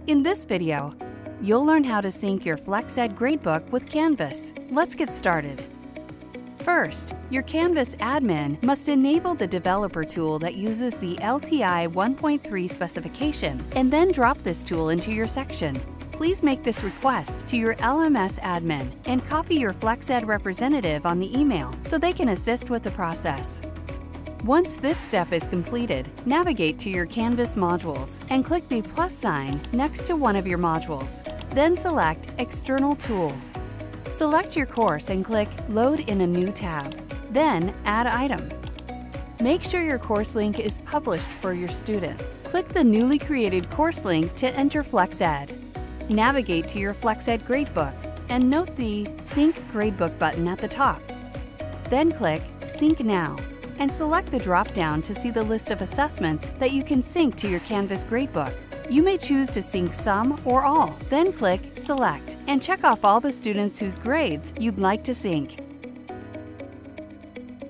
In this video, you'll learn how to sync your FlexEd Gradebook with Canvas. Let's get started. First, your Canvas admin must enable the developer tool that uses the LTI 1.3 specification and then drop this tool into your section. Please make this request to your LMS admin and copy your FlexEd representative on the email so they can assist with the process. Once this step is completed, navigate to your Canvas modules and click the plus sign next to one of your modules. Then select External Tool. Select your course and click Load in a new tab. Then Add Item. Make sure your course link is published for your students. Click the newly created course link to enter FlexEd. Navigate to your FlexEd Gradebook and note the Sync Gradebook button at the top. Then click Sync Now and select the drop-down to see the list of assessments that you can sync to your Canvas Gradebook. You may choose to sync some or all. Then click Select and check off all the students whose grades you'd like to sync.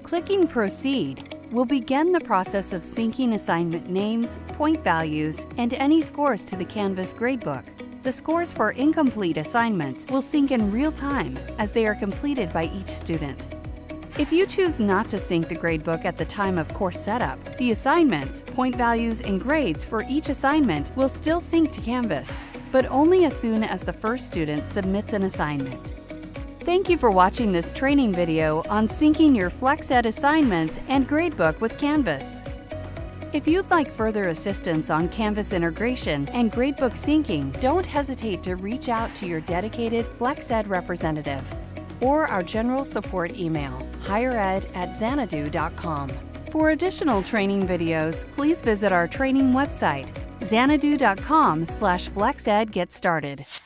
Clicking Proceed will begin the process of syncing assignment names, point values, and any scores to the Canvas Gradebook. The scores for incomplete assignments will sync in real time as they are completed by each student. If you choose not to sync the gradebook at the time of course setup, the assignments, point values, and grades for each assignment will still sync to Canvas, but only as soon as the first student submits an assignment. Thank you for watching this training video on syncing your FlexEd assignments and gradebook with Canvas. If you'd like further assistance on Canvas integration and gradebook syncing, don't hesitate to reach out to your dedicated FlexEd representative or our general support email, highered@xanadu.com. For additional training videos, please visit our training website, xanadu.com/flexedgetstarted.